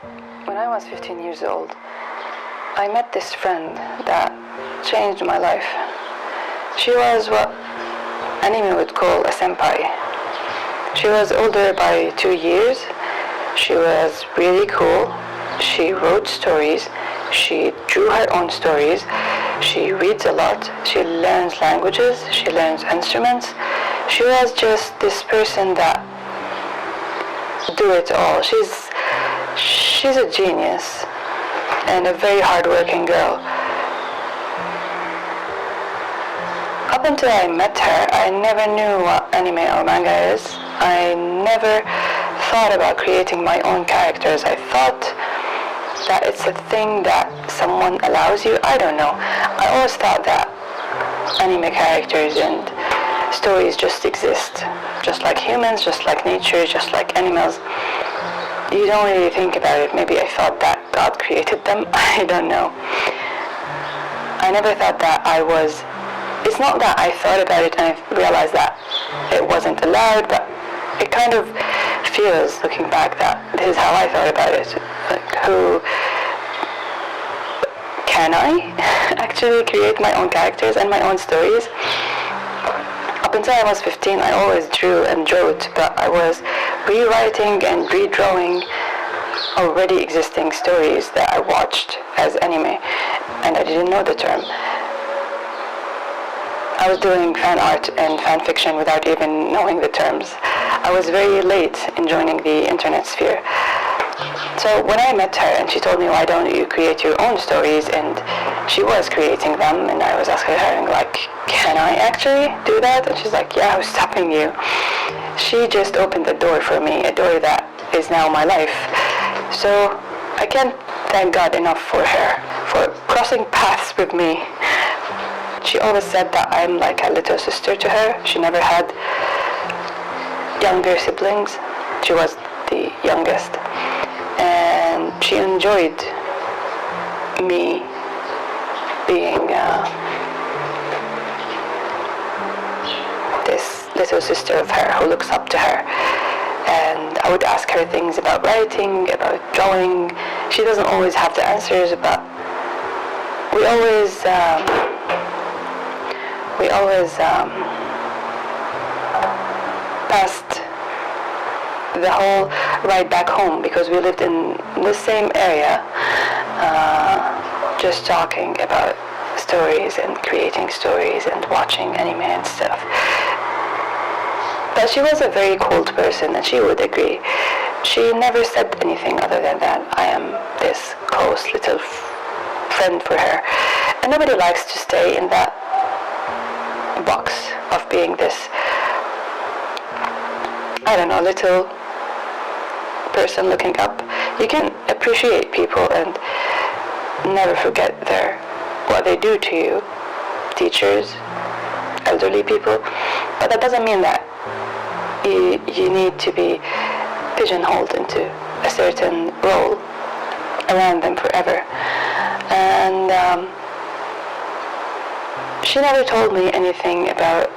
When I was 15 years old, I met this friend that changed my life. She was what anime would call a senpai. She was older by 2 years. She was really cool. She wrote stories. She drew her own stories. She reads a lot. She learns languages. She learns instruments. She was just this person that do it all. She's a genius and a very hardworking girl. Up until I met her, I never knew what anime or manga is. I never thought about creating my own characters. I thought that it's a thing that someone allows you. I don't know. I always thought that anime characters and stories just exist. Just like humans, just like nature, just like animals. You don't really think about it. Maybe I thought that God created them. I don't know. I never thought that it's not that I thought about it and I realized that it wasn't allowed, but it kind of feels, looking back, that this is how I thought about it. Like, can I actually create my own characters and my own stories? Up until I was 15, I always drew and wrote, but I was rewriting and redrawing already existing stories that I watched as anime, and I didn't know the term. I was doing fan art and fan fiction without even knowing the terms. I was very late in joining the internet sphere. So when I met her and she told me, why don't you create your own stories, and she was creating them, and I was asking her, like, can I actually do that? And she's like, yeah, who's stopping you? She just opened the door for me, a door that is now my life. So I can't thank God enough for her, for crossing paths with me. She always said that I'm like a little sister to her. She never had younger siblings. She was the youngest. And she enjoyed me being this little sister of her who looks up to her. And I would ask her things about writing, about drawing. She doesn't always have the answers, but we always passed the whole ride back home, because we lived in the same area, just talking about stories and creating stories and watching anime and stuff. But she was a very cold person, and she would agree. She never said anything other than that I am this close little friend for her. And nobody likes to stay in that box of being this, I don't know, little person looking up. You can appreciate people and never forget what they do to you, teachers, elderly people, but that doesn't mean that you need to be pigeonholed into a certain role around them forever. And she never told me anything about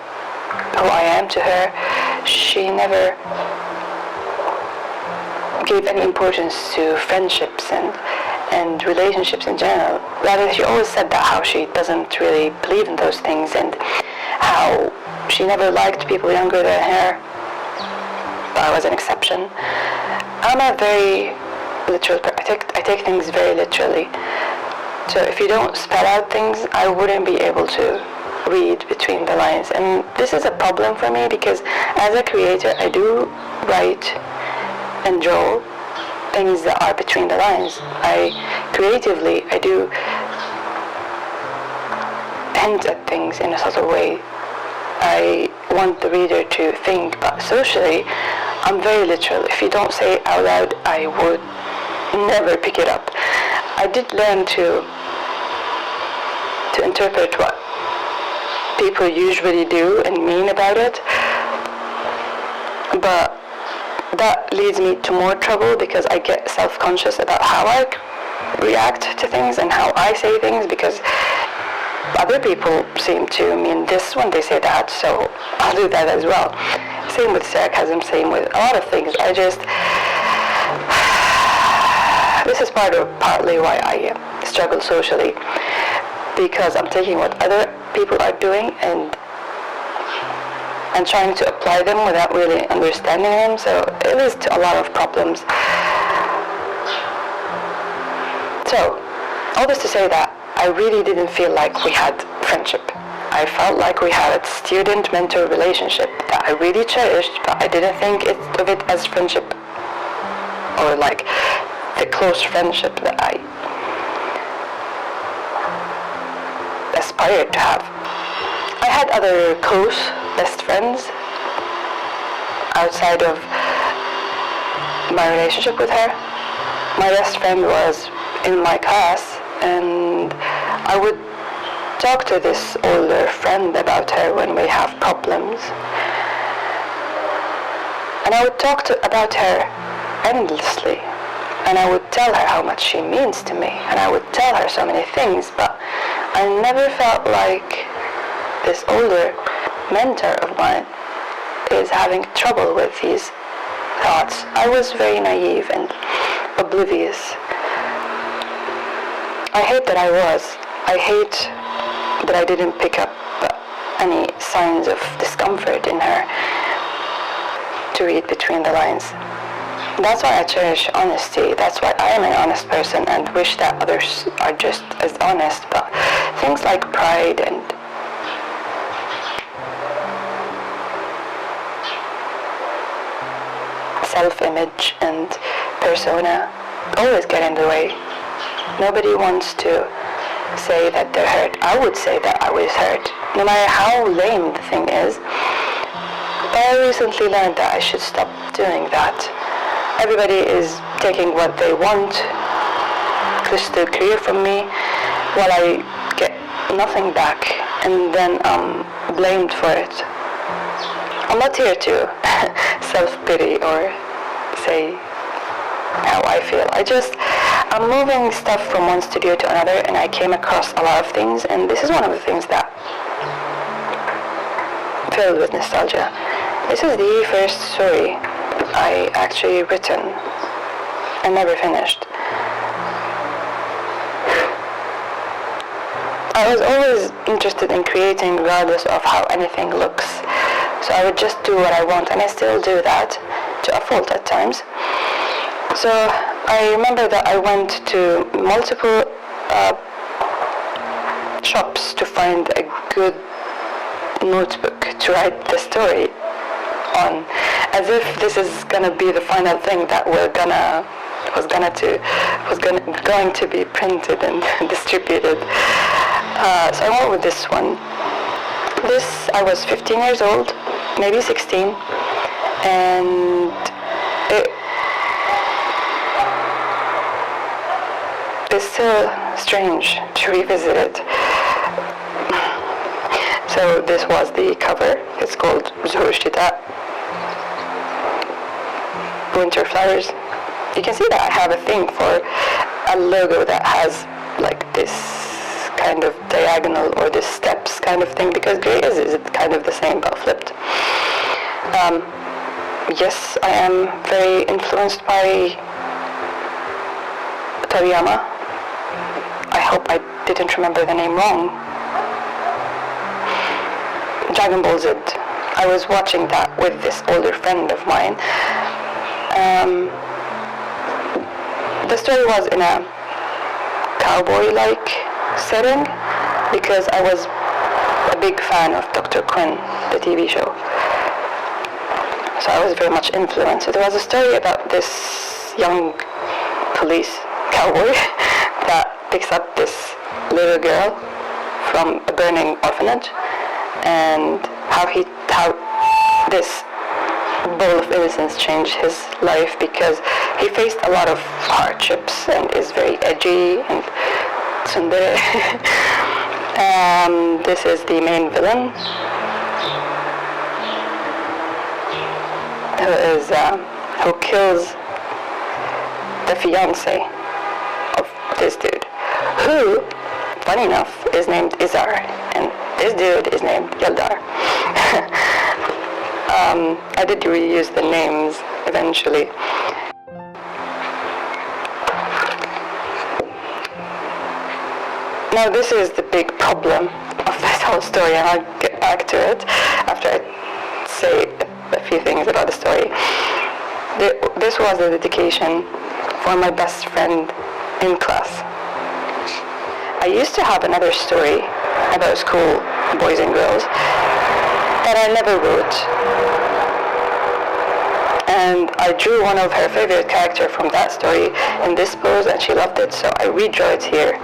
who I am to her. She never gave any importance to friendships and relationships in general. Rather, she always said that how she doesn't really believe in those things, and how she never liked people younger than her. But I was an exception. I'm a very literal person. I take things very literally. So if you don't spell out things, I wouldn't be able to read between the lines. And this is a problem for me, because as a creator, I do write and draw things that are between the lines. I do hint at things in a subtle way. I want the reader to think, but socially, I'm very literal. If you don't say it out loud, I would never pick it up. I did learn to interpret what people usually do and mean about it, but that leads me to more trouble, because I get self-conscious about how I react to things and how I say things, because other people seem to mean this when they say that, so I'll do that as well. Same with sarcasm, same with a lot of things. I just this is partly why I struggle socially, because I'm taking what other people are doing and trying to apply them without really understanding them, so it leads to a lot of problems. So, all this to say that I really didn't feel like we had friendship. I felt like we had a student-mentor relationship that I really cherished, but I didn't think of it as friendship, or like the close friendship that I aspired to have. I had other close best friends outside of my relationship with her. My best friend was in my class, and I would talk to this older friend about her when we have problems. And I would talk about her endlessly. And I would tell her how much she means to me. And I would tell her so many things, but I never felt like this older mentor of mine is having trouble with these thoughts. I was very naive and oblivious. I hate that I was. I hate that I didn't pick up any signs of discomfort in her to read between the lines. That's why I cherish honesty. That's why I am an honest person and wish that others are just as honest. But things like pride and self-image and persona always get in the way. Nobody wants to say that they're hurt. I would say that I was hurt, no matter how lame the thing is. But I recently learned that I should stop doing that. Everybody is taking what they want crystal clear from me, while I get nothing back, and then I'm blamed for it. I'm not here to self-pity or say how I feel. I'm moving stuff from one studio to another, and I came across a lot of things, and this is one of the things that filled with nostalgia. This is the first story I actually written and never finished. I was always interested in creating regardless of how anything looks. So I would just do what I want, and I still do that to a fault at times. So I remember that I went to multiple shops to find a good notebook to write the story on, as if this is gonna be the final thing that going to be printed and distributed. So I went with this one. I was 15 years old, maybe 16, and it's still strange to revisit it. So this was the cover. It's called Zuhur Shita, Winter Flowers. You can see that I have a thing for a logo that has like this kind of diagonal or this steps kind of thing, because gray is kind of the same but flipped. Yes, I am very influenced by Toriyama. I hope I didn't remember the name wrong. Dragon Ball Z. I was watching that with this older friend of mine. The story was in a cowboy-like setting, because I was a big fan of Dr. Quinn, the TV show. So I was very much influenced. There was a story about this young police cowboy that picks up this little girl from a burning orphanage, and how this bowl of innocence changed his life, because he faced a lot of hardships and is very edgy and tsundere. This is the main villain, who kills the fiance of this dude, who, funny enough, is named Izar, and this dude is named Yaldar. I did reuse the names eventually. Now this is the big problem of this whole story, and I'll get back to it after I say a few things about the story. This was a dedication for my best friend in class. I used to have another story about school, boys and girls, that I never wrote. And I drew one of her favorite characters from that story in this pose, and she loved it, so I redraw it here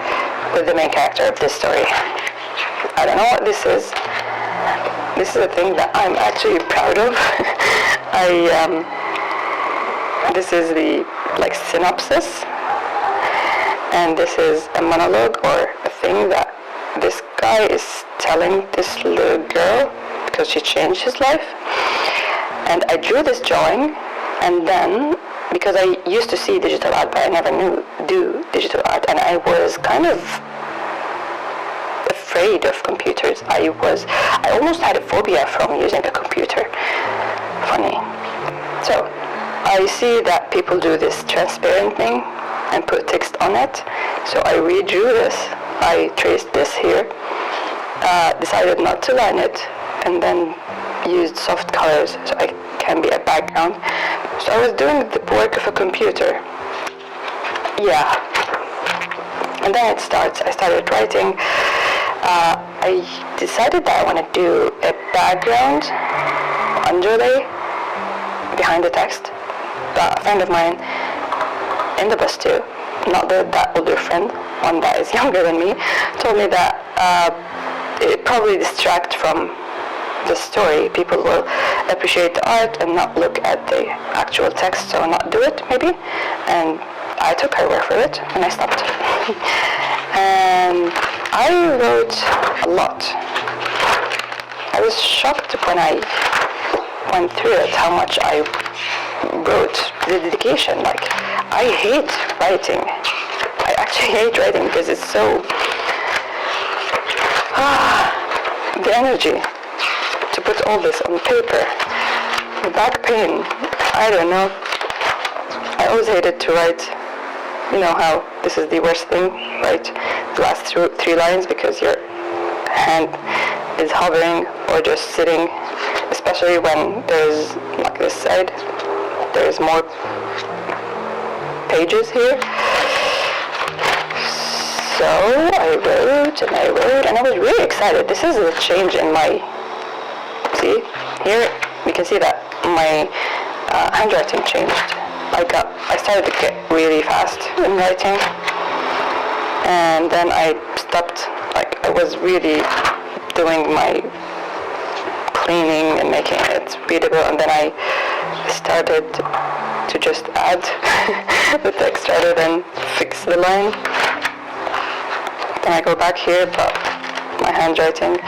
with the main character of this story. I don't know what this is. This is a thing that I'm actually proud of. This is the synopsis, and this is a monologue or a thing that this guy is telling this little girl because she changed his life. And I drew this drawing, and then, because I used to see digital art, but I never knew do digital art, and I was kind of afraid of computers. I almost had a phobia from using a computer. Funny. So, I see that people do this transparent thing and put text on it, so I redrew this. I traced this here, decided not to line it, and then used soft colors so I can be a background. So I was doing the work of a computer. Yeah. And then it starts. I started writing. I decided that I want to do a background underlay behind the text. But a friend of mine in the bus too, not that older friend, one that is younger than me, told me that it probably distracts from the story. People will appreciate the art and not look at the actual text, so not do it maybe. And I took her word for it, and I stopped. And I wrote a lot. I was shocked when I went through it how much I wrote, the dedication. I hate writing. I actually hate writing because it's so the energy to put all this on paper, the back pain, I don't know. I always hated to write. You know how this is the worst thing, right? The last three lines, because your hand is hovering or just sitting, especially when there's, like this side, there's more pages here. So I wrote, and I was really excited. This is a change in my, see, here you can see that my handwriting changed. I started to get really fast in writing, and then I stopped. I was really doing my cleaning and making it readable, and then I started to just add the text rather than fix the line. Then I go back here, but my handwriting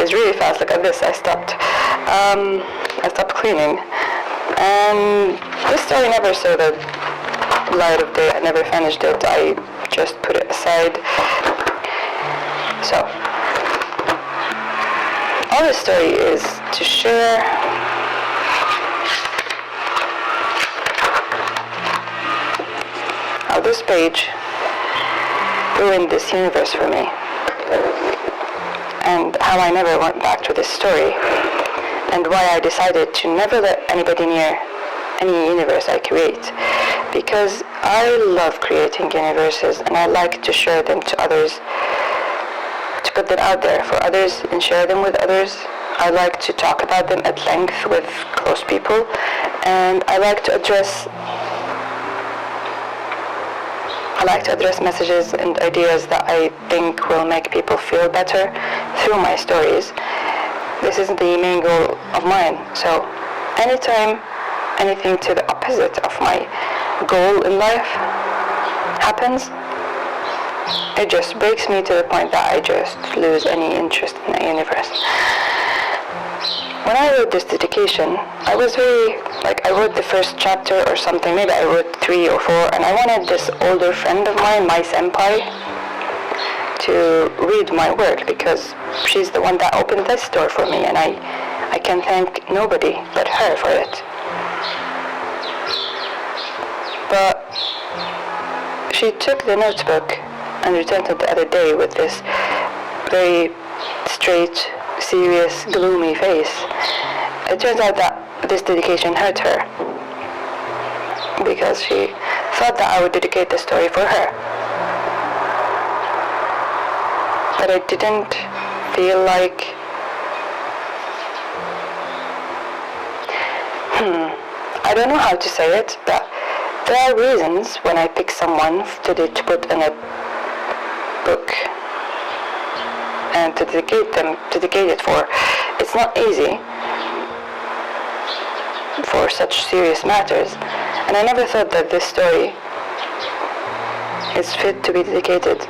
is really fast. Look at this. I stopped cleaning, and this story never saw the light of day. I never finished it. I just put it aside. So all the story is to share how this page ruined this universe for me, and how I never went back to this story, and why I decided to never let anybody near any universe I create, because I love creating universes, and I like to share them to others, to put them out there for others and share them with others. I like to talk about them at length with close people, and I like to address messages and ideas that I think will make people feel better through my stories. This is the main goal of mine. So anytime anything to the opposite of my goal in life happens, it just breaks me to the point that I just lose any interest in the universe. When I wrote this dedication, I was very, I wrote the first chapter or something, maybe I wrote 3 or 4, and I wanted this older friend of mine, my senpai, to read my work, because she's the one that opened this door for me, and I can thank nobody but her for it. But she took the notebook and returned the other day with this very straight, serious, gloomy face. It turns out that this dedication hurt her because she thought that I would dedicate the story for her. But I didn't feel like I don't know how to say it, but there are reasons when I pick someone to put in a book and to dedicate it for. It's not easy for such serious matters, and I never thought that this story is fit to be dedicated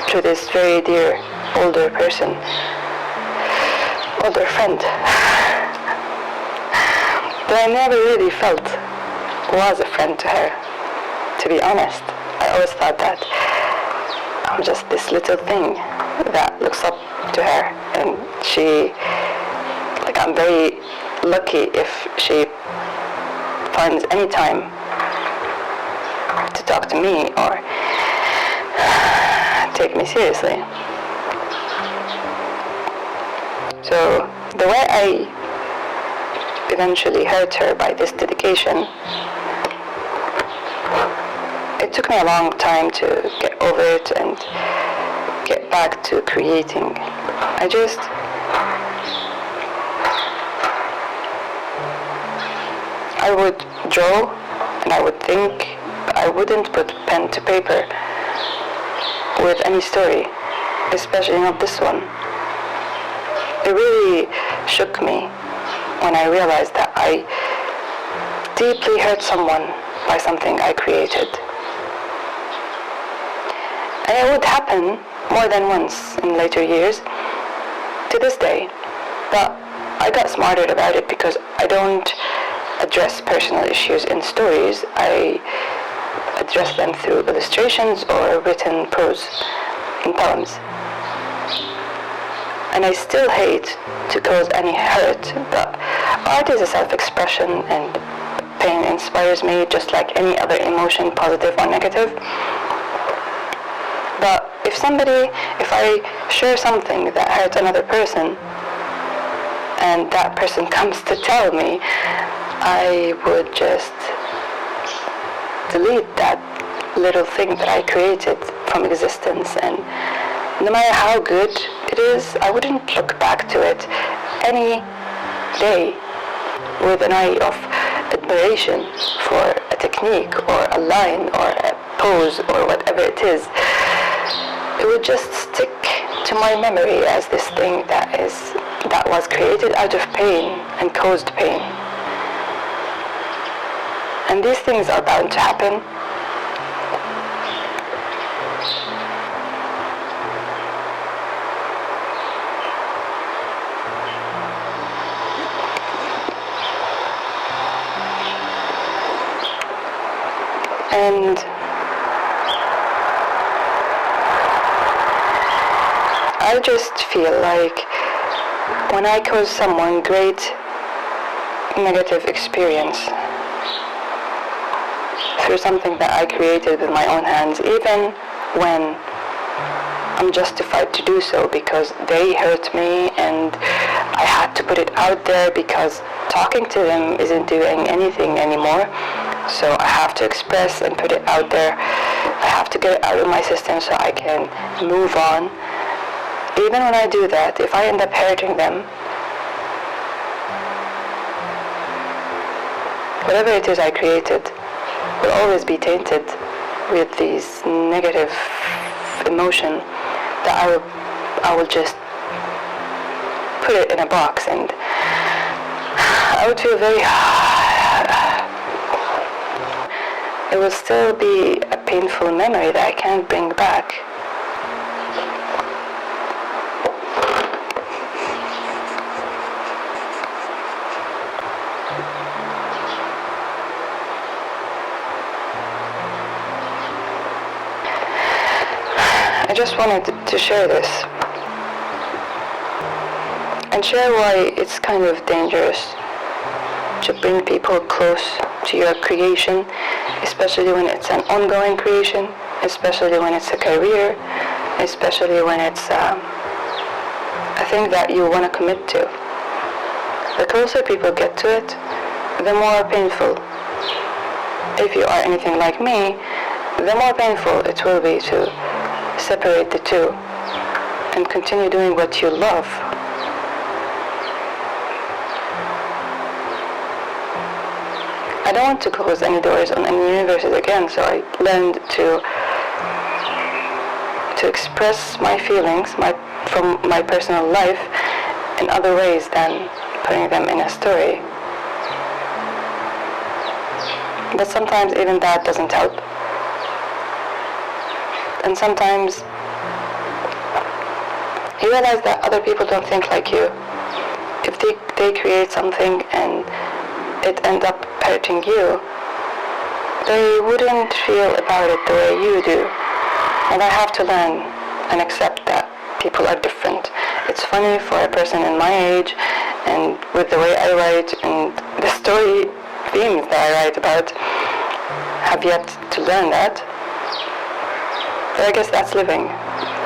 to this very dear older person, older friend. That I never really felt was a friend to her, to be honest. I always thought that I'm just this little thing that looks up to her, and I'm very lucky if she finds any time to talk to me or take me seriously. So the way I eventually hurt her by this dedication, it took me a long time to get over it and get back to creating. I would draw and I would think. I wouldn't put pen to paper with any story, especially not this one. It really shook me when I realized that I deeply hurt someone by something I created. And it would happen more than once in later years, to this day. But I got smarter about it because I don't address personal issues in stories. I address them through illustrations or written prose in poems. And I still hate to cause any hurt, but art is a self-expression and pain inspires me just like any other emotion, positive or negative. But if I share something that hurts another person and that person comes to tell me, I would just delete that little thing that I created from existence, and no matter how good it is, I wouldn't look back to it any day with an eye of admiration for a technique or a line or a pose or whatever it is. It would just stick to my memory as this thing that was created out of pain and caused pain. And these things are bound to happen. And I just feel like when I cause someone great negative experience through something that I created with my own hands, even when I'm justified to do so because they hurt me and I had to put it out there because talking to them isn't doing anything anymore. So I have to express and put it out there. I have to get it out of my system so I can move on. Even when I do that, if I end up hurting them, whatever it is I created will always be tainted with these negative emotion that I will just put it in a box, and I would feel very it will still be a painful memory that I can't bring back. I just wanted to share this and share why it's kind of dangerous to bring people close to your creation, especially when it's an ongoing creation, especially when it's a career, especially when it's a thing that you want to commit to. The closer people get to it, the more painful. If you are anything like me, the more painful it will be to separate the two and continue doing what you love. I don't want to close any doors on any universes again, so I learned to express my feelings from my personal life in other ways than putting them in a story. But sometimes even that doesn't help. And sometimes you realize that other people don't think like you. If they create something and it ends up hurting you, they wouldn't feel about it the way you do. And I have to learn and accept that people are different. It's funny for a person in my age and with the way I write and the story themes that I write about, have yet to learn that. But I guess that's living.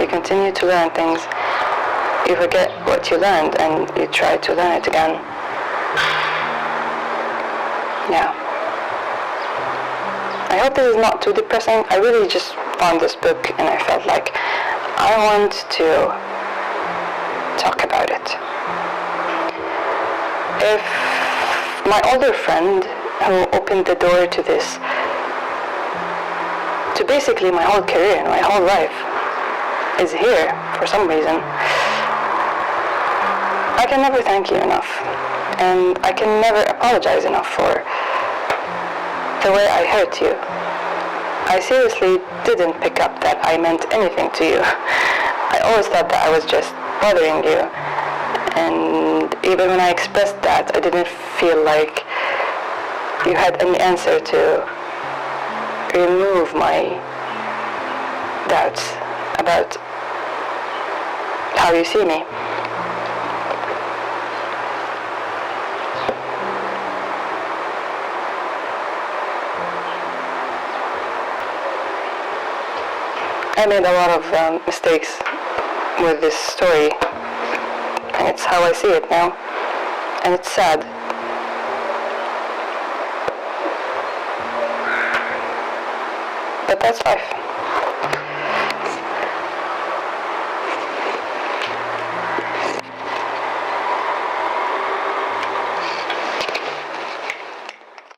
You continue to learn things. You forget what you learned and you try to learn it again. Yeah. I hope this is not too depressing. I really just found this book and I felt like I want to talk about it. If my older friend who opened the door to this, to basically my whole career and my whole life, is here for some reason, I can never thank you enough. And I can never apologize enough for the way I hurt you. I seriously didn't pick up that I meant anything to you. I always thought that I was just bothering you. And even when I expressed that, I didn't feel like you had any answer to remove my doubts about how you see me. I made a lot of mistakes with this story, and it's how I see it now, and it's sad. But that's life.